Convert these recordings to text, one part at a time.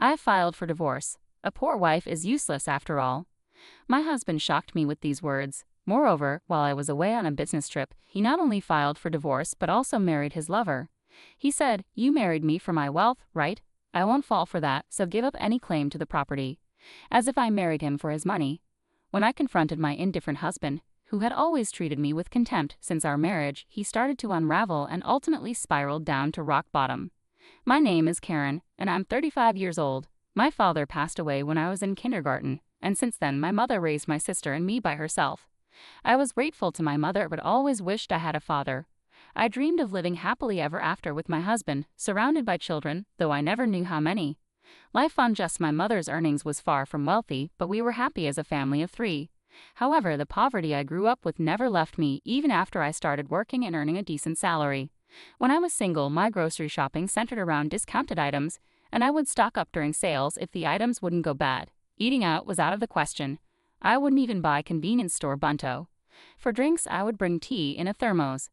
I filed for divorce. A poor wife is useless after all. My husband shocked me with these words. Moreover, while I was away on a business trip, he not only filed for divorce but also married his lover. He said, "You married me for my wealth, right? I won't fall for that, so give up any claim to the property." As if I married him for his money. When I confronted my indifferent husband, who had always treated me with contempt since our marriage, he started to unravel and ultimately spiraled down to rock bottom. My name is Karen, and I'm 35 years old. My father passed away when I was in kindergarten, and since then my mother raised my sister and me by herself. I was grateful to my mother but always wished I had a father. I dreamed of living happily ever after with my husband, surrounded by children, though I never knew how many. Life on just my mother's earnings was far from wealthy, but we were happy as a family of 3. However, the poverty I grew up with never left me even after I started working and earning a decent salary. When I was single, my grocery shopping centered around discounted items, and I would stock up during sales if the items wouldn't go bad. Eating out was out of the question. I wouldn't even buy convenience store bunto. For drinks, I would bring tea in a thermos.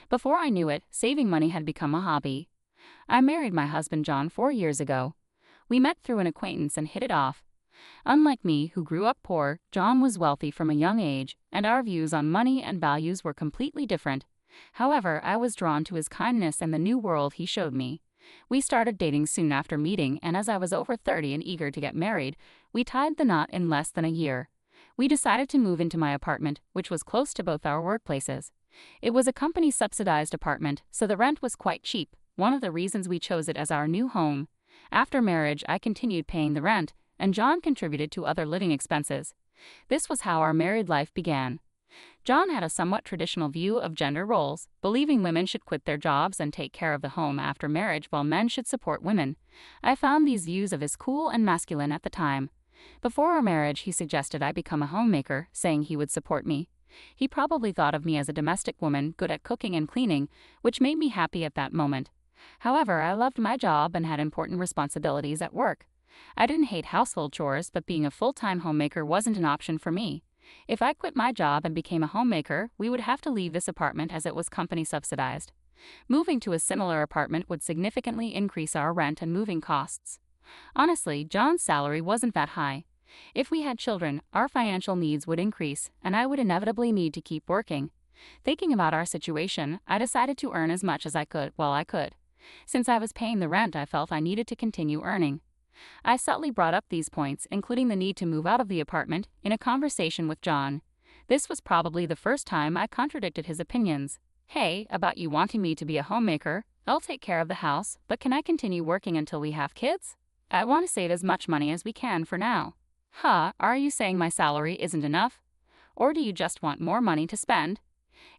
Before I knew it, saving money had become a hobby. I married my husband John 4 years ago. We met through an acquaintance and hit it off. Unlike me, who grew up poor, John was wealthy from a young age, and our views on money and values were completely different. However, I was drawn to his kindness and the new world he showed me. We started dating soon after meeting, and as I was over 30 and eager to get married, we tied the knot in less than a year. We decided to move into my apartment, which was close to both our workplaces. It was a company-subsidized apartment, so the rent was quite cheap, one of the reasons we chose it as our new home. After marriage, I continued paying the rent, and John contributed to other living expenses. This was how our married life began. John had a somewhat traditional view of gender roles, believing women should quit their jobs and take care of the home after marriage while men should support women. I found these views of his cool and masculine at the time. Before our marriage, he suggested I become a homemaker, saying he would support me. He probably thought of me as a domestic woman, good at cooking and cleaning, which made me happy at that moment. However, I loved my job and had important responsibilities at work. I didn't hate household chores, but being a full-time homemaker wasn't an option for me. If I quit my job and became a homemaker, we would have to leave this apartment as it was company subsidized. Moving to a similar apartment would significantly increase our rent and moving costs. Honestly, John's salary wasn't that high. If we had children, our financial needs would increase, and I would inevitably need to keep working. Thinking about our situation, I decided to earn as much as I could while I could. Since I was paying the rent, I felt I needed to continue earning. I subtly brought up these points, including the need to move out of the apartment, in a conversation with John. This was probably the first time I contradicted his opinions. "Hey, about you wanting me to be a homemaker, I'll take care of the house, but can I continue working until we have kids? I want to save as much money as we can for now." Are you saying my salary isn't enough? Or do you just want more money to spend?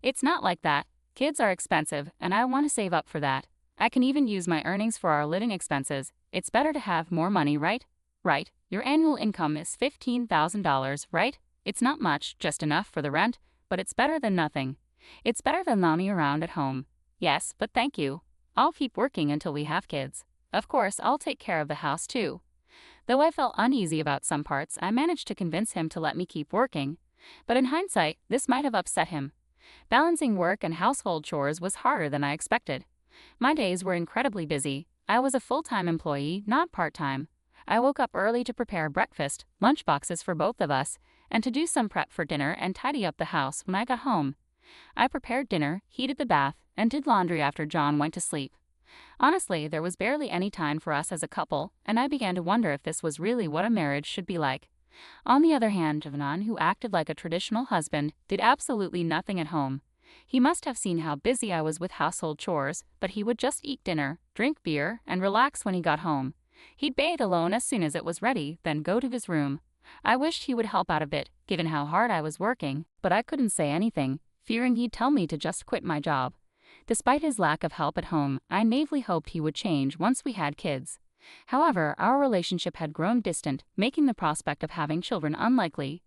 It's not like that. Kids are expensive, and I want to save up for that. I can even use my earnings for our living expenses. It's better to have more money, right? Right. Your annual income is $15,000, right? It's not much, just enough for the rent, but it's better than nothing. It's better than lounging around at home. Yes, but thank you. I'll keep working until we have kids. Of course, I'll take care of the house too. Though I felt uneasy about some parts, I managed to convince him to let me keep working. But in hindsight, this might have upset him. Balancing work and household chores was harder than I expected. My days were incredibly busy. I was a full-time employee, not part-time. I woke up early to prepare breakfast, lunch boxes for both of us, and to do some prep for dinner and tidy up the house when I got home. I prepared dinner, heated the bath, and did laundry after John went to sleep. Honestly, there was barely any time for us as a couple, and I began to wonder if this was really what a marriage should be like. On the other hand, Javnan, who acted like a traditional husband, did absolutely nothing at home. He must have seen how busy I was with household chores, but he would just eat dinner, drink beer, and relax when he got home. He'd bathe alone as soon as it was ready, then go to his room. I wished he would help out a bit, given how hard I was working, but I couldn't say anything, fearing he'd tell me to just quit my job. Despite his lack of help at home, I naively hoped he would change once we had kids. However, our relationship had grown distant, making the prospect of having children unlikely.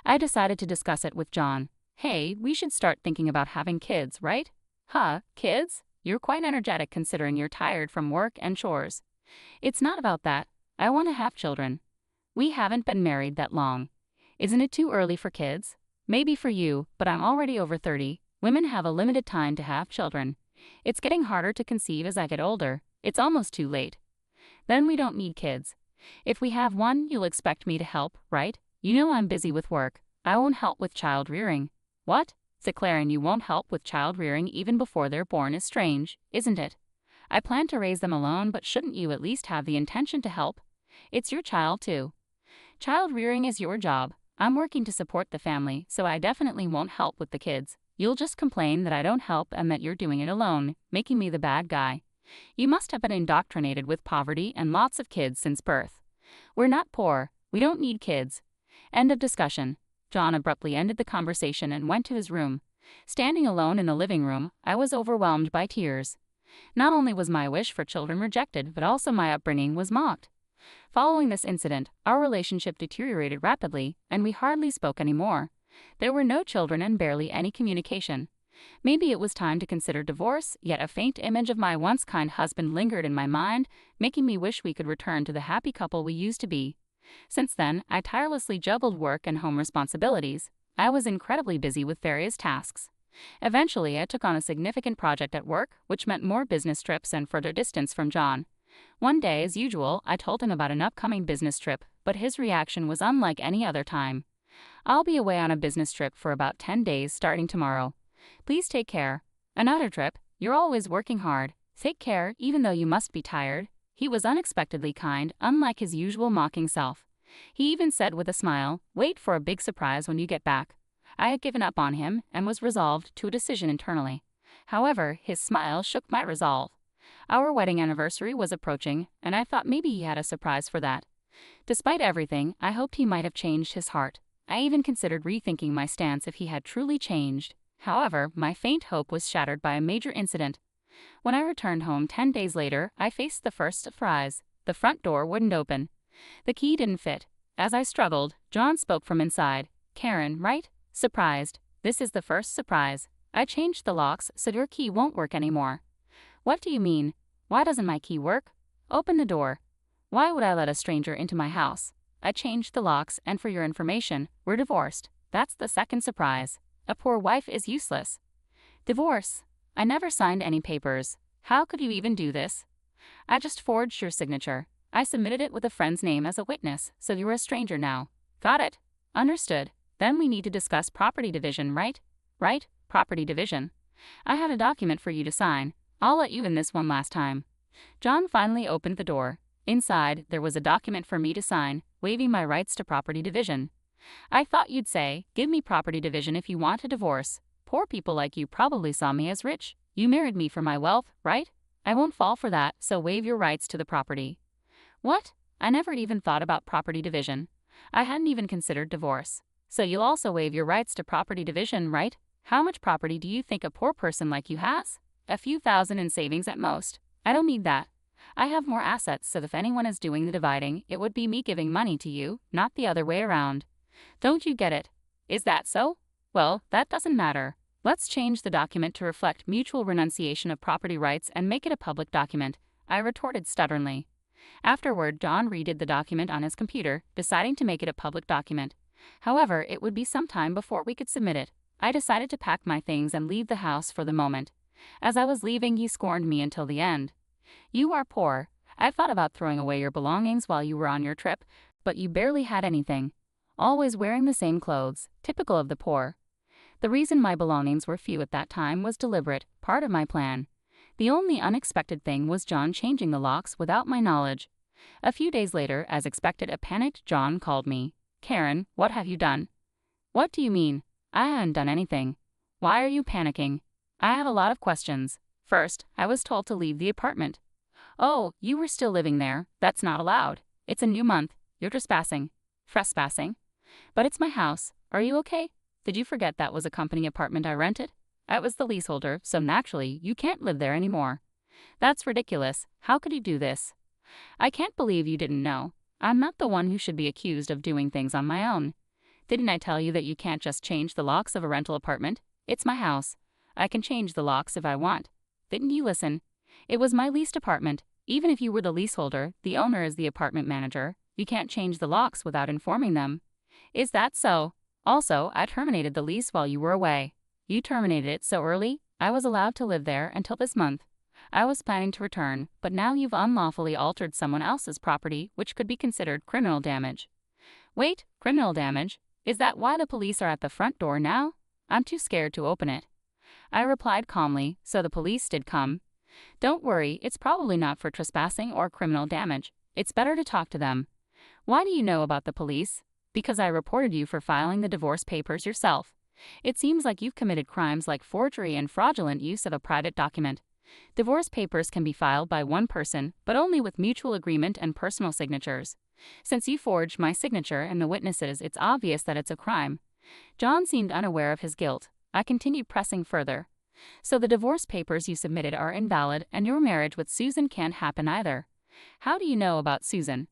I decided to discuss it with John. "Hey, we should start thinking about having kids, right?" Kids? You're quite energetic considering you're tired from work and chores." "It's not about that. I want to have children. We haven't been married that long. Isn't it too early for kids? Maybe for you, but I'm already over 30. Women have a limited time to have children. It's getting harder to conceive as I get older. It's almost too late. Then we don't need kids. If we have one, you'll expect me to help, right? You know I'm busy with work. I won't help with child rearing. What? Declaring you won't help with child rearing even before they're born is strange, isn't it? I plan to raise them alone, but shouldn't you at least have the intention to help? It's your child too. Child rearing is your job. I'm working to support the family, so I definitely won't help with the kids. You'll just complain that I don't help and that you're doing it alone, making me the bad guy. You must have been indoctrinated with poverty and lots of kids since birth. We're not poor. We don't need kids. End of discussion. John abruptly ended the conversation and went to his room. Standing alone in the living room, I was overwhelmed by tears. Not only was my wish for children rejected, but also my upbringing was mocked. Following this incident, our relationship deteriorated rapidly, and we hardly spoke anymore. There were no children and barely any communication. Maybe it was time to consider divorce, yet a faint image of my once kind husband lingered in my mind, making me wish we could return to the happy couple we used to be. Since then, I tirelessly juggled work and home responsibilities. I was incredibly busy with various tasks. Eventually, I took on a significant project at work, which meant more business trips and further distance from John. One day, as usual, I told him about an upcoming business trip, but his reaction was unlike any other time. I'll be away on a business trip for about 10 days starting tomorrow. Please take care. Another trip? You're always working hard. Take care, even though you must be tired. He was unexpectedly kind, unlike his usual mocking self. He even said with a smile, "Wait for a big surprise when you get back." I had given up on him and was resolved to a decision internally. However, his smile shook my resolve. Our wedding anniversary was approaching, and I thought maybe he had a surprise for that. Despite everything, I hoped he might have changed his heart. I even considered rethinking my stance if he had truly changed. However, my faint hope was shattered by a major incident. When I returned home 10 days later, I faced the first surprise. The front door wouldn't open. The key didn't fit. As I struggled, John spoke from inside. "Karen, right? Surprised. This is the first surprise. I changed the locks, so your key won't work anymore." "What do you mean? Why doesn't my key work?" "Open the door." "Why would I let a stranger into my house?" "I changed the locks, and for your information, we're divorced." That's the second surprise. A poor wife is useless. "Divorce? I never signed any papers. How could you even do this?" "I just forged your signature. I submitted it with a friend's name as a witness, so you're a stranger now." "Got it. Understood. Then we need to discuss property division, right?" "Right, property division. I have a document for you to sign. I'll let you in this one last time." John finally opened the door. Inside, there was a document for me to sign, waiving my rights to property division. "I thought you'd say, give me property division if you want a divorce. Poor people like you probably saw me as rich. You married me for my wealth, right? I won't fall for that, so waive your rights to the property." "What? I never even thought about property division. I hadn't even considered divorce. So you'll also waive your rights to property division, right? How much property do you think a poor person like you has?" "A few thousand in savings at most. I don't need that. I have more assets, so if anyone is doing the dividing, it would be me giving money to you, not the other way around." "Don't you get it? Is that so? Well, that doesn't matter. Let's change the document to reflect mutual renunciation of property rights and make it a public document," I retorted stubbornly. Afterward, John redid the document on his computer, deciding to make it a public document. However, it would be some time before we could submit it. I decided to pack my things and leave the house for the moment. As I was leaving, he scorned me until the end. "You are poor. I thought about throwing away your belongings while you were on your trip, but you barely had anything. Always wearing the same clothes, typical of the poor." The reason my belongings were few at that time was deliberate, part of my plan. The only unexpected thing was John changing the locks without my knowledge. A few days later, as expected, a panicked John called me. "Karen, what have you done?" "What do you mean? I haven't done anything. Why are you panicking?" "I have a lot of questions. First, I was told to leave the apartment." "Oh, you were still living there. That's not allowed. It's a new month. You're trespassing." "Trespassing? But it's my house. Are you okay? Did you forget that was a company apartment I rented? I was the leaseholder, so naturally, you can't live there anymore." "That's ridiculous. How could you do this?" "I can't believe you didn't know. I'm not the one who should be accused of doing things on my own. Didn't I tell you that you can't just change the locks of a rental apartment? It's my house. I can change the locks if I want. Didn't you listen? It was my leased apartment. Even if you were the leaseholder, the owner is the apartment manager. You can't change the locks without informing them." "Is that so? Also, I terminated the lease while you were away." "You terminated it so early? I was allowed to live there until this month." I was planning to return, but now you've unlawfully altered someone else's property, which could be considered criminal damage. Wait, criminal damage? Is that why the police are at the front door now? I'm too scared to open it. I replied calmly, so the police did come. Don't worry, it's probably not for trespassing or criminal damage. It's better to talk to them. Why do you know about the police? Because I reported you for filing the divorce papers yourself. It seems like you've committed crimes like forgery and fraudulent use of a private document. Divorce papers can be filed by one person, but only with mutual agreement and personal signatures. Since you forged my signature and the witnesses, it's obvious that it's a crime. John seemed unaware of his guilt. I continued pressing further. So the divorce papers you submitted are invalid, and your marriage with Susan can't happen either. How do you know about Susan?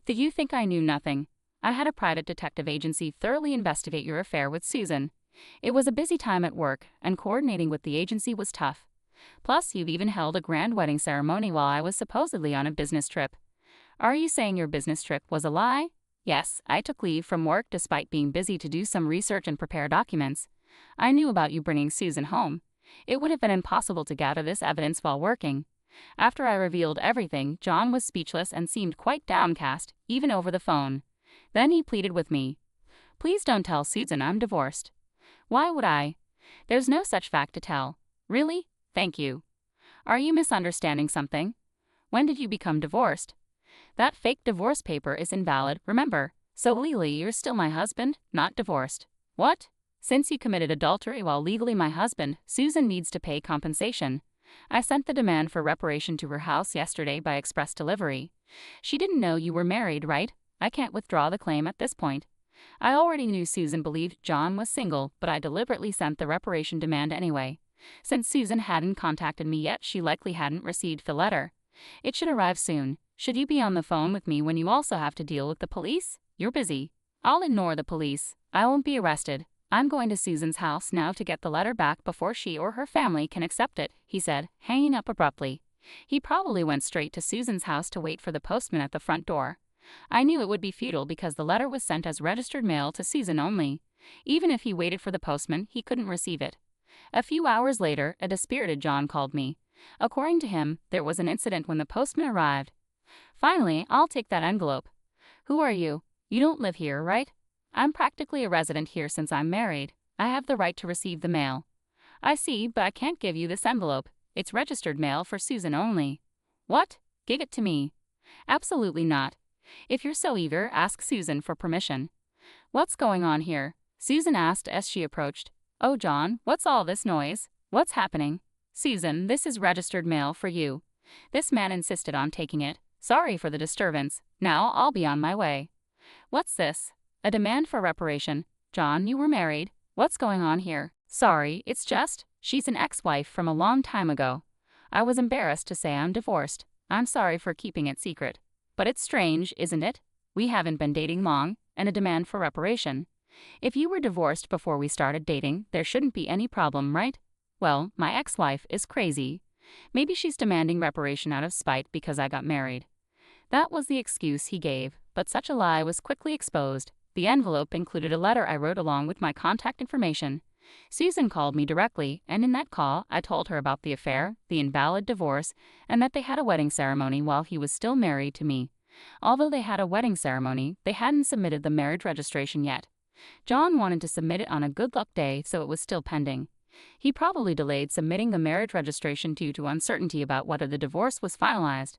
Did you think I knew nothing? I had a private detective agency thoroughly investigate your affair with Susan. It was a busy time at work, and coordinating with the agency was tough. Plus, you've even held a grand wedding ceremony while I was supposedly on a business trip. Are you saying your business trip was a lie? Yes, I took leave from work despite being busy to do some research and prepare documents. I knew about you bringing Susan home. It would have been impossible to gather this evidence while working. After I revealed everything, John was speechless and seemed quite downcast, even over the phone. Then he pleaded with me. Please don't tell Susan I'm divorced. Why would I? There's no such fact to tell. Really? Thank you. Are you misunderstanding something? When did you become divorced? That fake divorce paper is invalid, remember. So legally you're still my husband, not divorced. What? Since you committed adultery while legally my husband, Susan needs to pay compensation. I sent the demand for reparation to her house yesterday by express delivery. She didn't know you were married, right? I can't withdraw the claim at this point. I already knew Susan believed John was single, but I deliberately sent the reparation demand anyway. Since Susan hadn't contacted me yet, she likely hadn't received the letter. It should arrive soon. Should you be on the phone with me when you also have to deal with the police? You're busy. I'll ignore the police. I won't be arrested. I'm going to Susan's house now to get the letter back before she or her family can accept it, he said, hanging up abruptly. He probably went straight to Susan's house to wait for the postman at the front door. I knew it would be futile because the letter was sent as registered mail to Susan only. Even if he waited for the postman, he couldn't receive it. A few hours later, a dispirited John called me. According to him, there was an incident when the postman arrived. Finally, I'll take that envelope. Who are you? You don't live here, right? I'm practically a resident here since I'm married. I have the right to receive the mail. I see, but I can't give you this envelope. It's registered mail for Susan only. What? Give it to me. Absolutely not. If you're so eager, ask Susan for permission. What's going on here? Susan asked as she approached. Oh, John, what's all this noise? What's happening? Susan, this is registered mail for you. This man insisted on taking it. Sorry for the disturbance. Now I'll be on my way. What's this? A demand for reparation. John, you were married. What's going on here? Sorry, it's just, she's an ex-wife from a long time ago. I was embarrassed to say I'm divorced. I'm sorry for keeping it secret. But it's strange, isn't it? We haven't been dating long, and a demand for reparation. If you were divorced before we started dating, there shouldn't be any problem, right? Well, my ex-wife is crazy. Maybe she's demanding reparation out of spite because I got married. That was the excuse he gave, but such a lie was quickly exposed. The envelope included a letter I wrote along with my contact information. Susan called me directly, and in that call, I told her about the affair, the invalid divorce, and that they had a wedding ceremony while he was still married to me. Although they had a wedding ceremony, they hadn't submitted the marriage registration yet. John wanted to submit it on a good luck day, so it was still pending. He probably delayed submitting the marriage registration due to uncertainty about whether the divorce was finalized.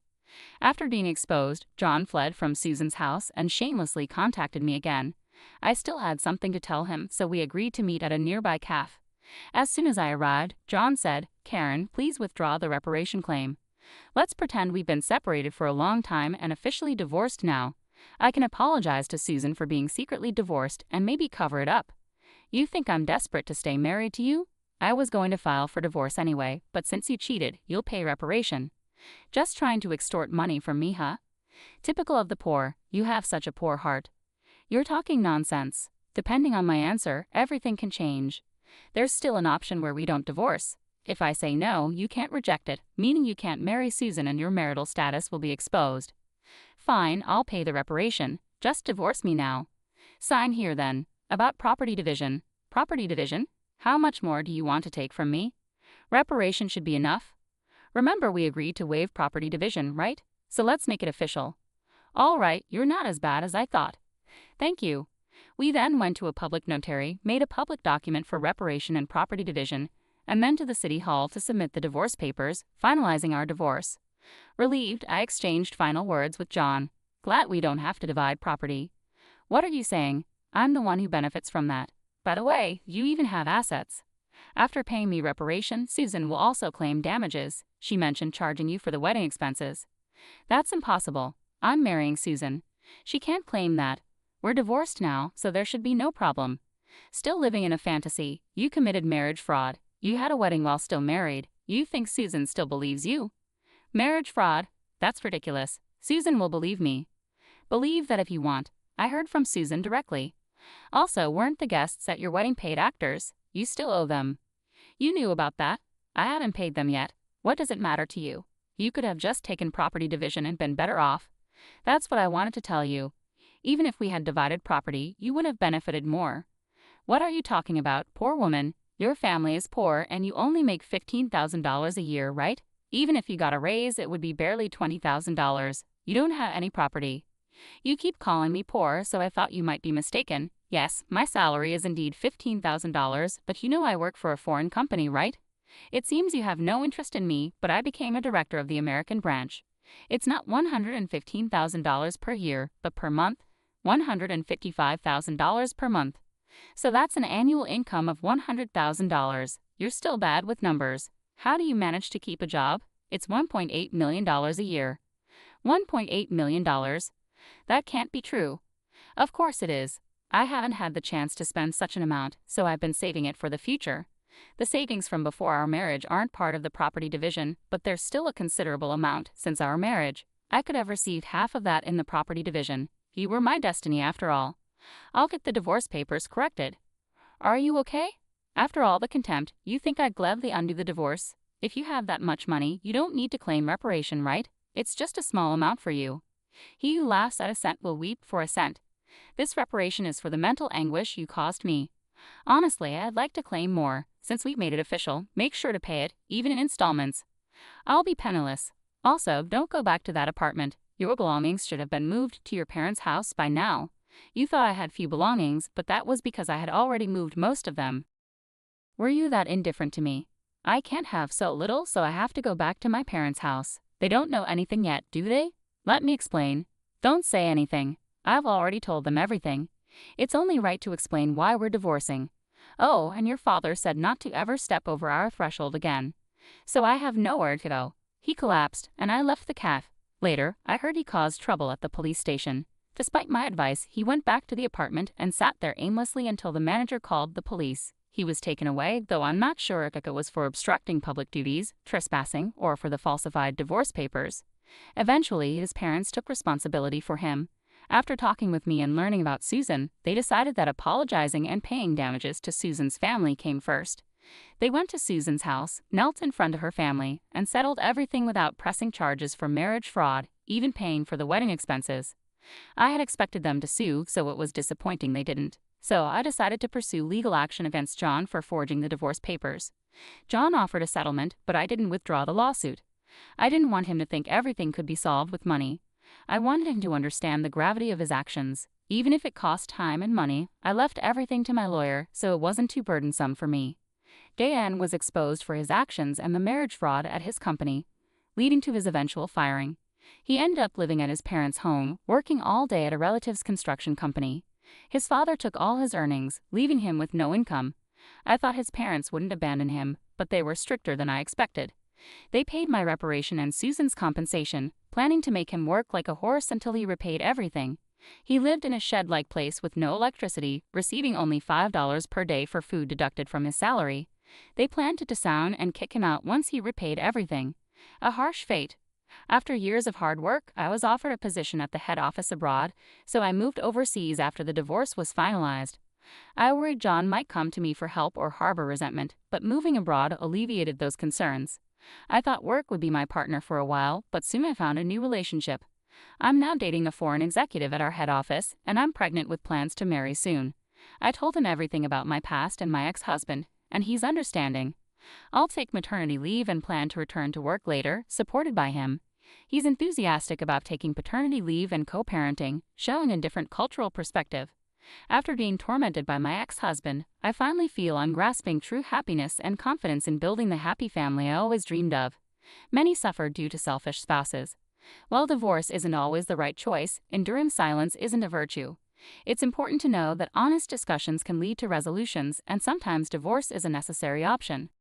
After being exposed, John fled from Susan's house and shamelessly contacted me again. I still had something to tell him, so we agreed to meet at a nearby cafe. As soon as I arrived, John said, Karen, please withdraw the reparation claim. Let's pretend we've been separated for a long time and officially divorced now. I can apologize to Susan for being secretly divorced and maybe cover it up. You think I'm desperate to stay married to you? I was going to file for divorce anyway, but since you cheated, you'll pay reparation. Just trying to extort money from me, huh? Typical of the poor, you have such a poor heart. You're talking nonsense. Depending on my answer, everything can change. There's still an option where we don't divorce. If I say no, you can't reject it, meaning you can't marry Susan and your marital status will be exposed. Fine, I'll pay the reparation. Just divorce me now. Sign here then. About property division. Property division? How much more do you want to take from me? Reparation should be enough. Remember we agreed to waive property division, right? So let's make it official. All right, you're not as bad as I thought. Thank you. We then went to a public notary, made a public document for reparation and property division, and then to the city hall to submit the divorce papers, finalizing our divorce. Relieved, I exchanged final words with John. Glad we don't have to divide property. What are you saying? I'm the one who benefits from that. By the way, you even have assets. After paying me reparation, Susan will also claim damages. She mentioned charging you for the wedding expenses. That's impossible. I'm marrying Susan. She can't claim that. We're divorced now, so there should be no problem. Still living in a fantasy. You committed marriage fraud. You had a wedding while still married. You think Susan still believes you? Marriage fraud? That's ridiculous. Susan will believe me. Believe that if you want. I heard from Susan directly. Also, weren't the guests at your wedding paid actors? You still owe them. You knew about that. I haven't paid them yet. What does it matter to you? You could have just taken property division and been better off. That's what I wanted to tell you. Even if we had divided property, you would have benefited more. What are you talking about, poor woman? Your family is poor and you only make $15,000 a year, right? Even if you got a raise, it would be barely $20,000. You don't have any property. You keep calling me poor, so I thought you might be mistaken. Yes, my salary is indeed $15,000, but you know I work for a foreign company, right? It seems you have no interest in me, but I became a director of the American branch. It's not $115,000 per year, but per month, $155,000 per month. So that's an annual income of $100,000. You're still bad with numbers. How do you manage to keep a job? It's $1.8 million a year. $1.8 million? That can't be true. Of course it is. I haven't had the chance to spend such an amount, so I've been saving it for the future. The savings from before our marriage aren't part of the property division, but there's still a considerable amount since our marriage. I could have received half of that in the property division. You were my destiny after all. I'll get the divorce papers corrected. Are you okay? After all the contempt, you think I'd gladly undo the divorce? If you have that much money, you don't need to claim reparation, right? It's just a small amount for you. He who laughs at a cent will weep for a cent. This reparation is for the mental anguish you caused me. Honestly, I'd like to claim more. Since we've made it official, make sure to pay it, even in installments. I'll be penniless. Also, don't go back to that apartment. Your belongings should have been moved to your parents' house by now. You thought I had few belongings, but that was because I had already moved most of them. Were you that indifferent to me? I can't have so little, so I have to go back to my parents' house. They don't know anything yet, do they? Let me explain. Don't say anything. I've already told them everything. It's only right to explain why we're divorcing. Oh, and your father said not to ever step over our threshold again. So I have nowhere to go. He collapsed, and I left the cafe. Later, I heard he caused trouble at the police station. Despite my advice, he went back to the apartment and sat there aimlessly until the manager called the police. He was taken away, though I'm not sure if it was for obstructing public duties, trespassing, or for the falsified divorce papers. Eventually, his parents took responsibility for him. After talking with me and learning about Susan, they decided that apologizing and paying damages to Susan's family came first. They went to Susan's house, knelt in front of her family, and settled everything without pressing charges for marriage fraud, even paying for the wedding expenses. I had expected them to sue, so it was disappointing they didn't. So I decided to pursue legal action against John for forging the divorce papers. John offered a settlement, but I didn't withdraw the lawsuit. I didn't want him to think everything could be solved with money. I wanted him to understand the gravity of his actions. Even if it cost time and money, I left everything to my lawyer, so it wasn't too burdensome for me. Dan was exposed for his actions and the marriage fraud at his company, leading to his eventual firing. He ended up living at his parents' home, working all day at a relative's construction company. His father took all his earnings, leaving him with no income. I thought his parents wouldn't abandon him, but they were stricter than I expected. They paid my reparation and Susan's compensation, planning to make him work like a horse until he repaid everything. He lived in a shed-like place with no electricity, receiving only $5 per day for food deducted from his salary. They planned to disown and kick him out once he repaid everything. A harsh fate. After years of hard work, I was offered a position at the head office abroad, so I moved overseas after the divorce was finalized. I worried John might come to me for help or harbor resentment, but moving abroad alleviated those concerns. I thought work would be my partner for a while, but soon I found a new relationship. I'm now dating a foreign executive at our head office, and I'm pregnant with plans to marry soon. I told him everything about my past and my ex-husband, and he's understanding. I'll take maternity leave and plan to return to work later, supported by him. He's enthusiastic about taking paternity leave and co-parenting, showing a different cultural perspective. After being tormented by my ex-husband, I finally feel I'm grasping true happiness and confidence in building the happy family I always dreamed of. Many suffer due to selfish spouses. While divorce isn't always the right choice, enduring silence isn't a virtue. It's important to know that honest discussions can lead to resolutions, and sometimes divorce is a necessary option.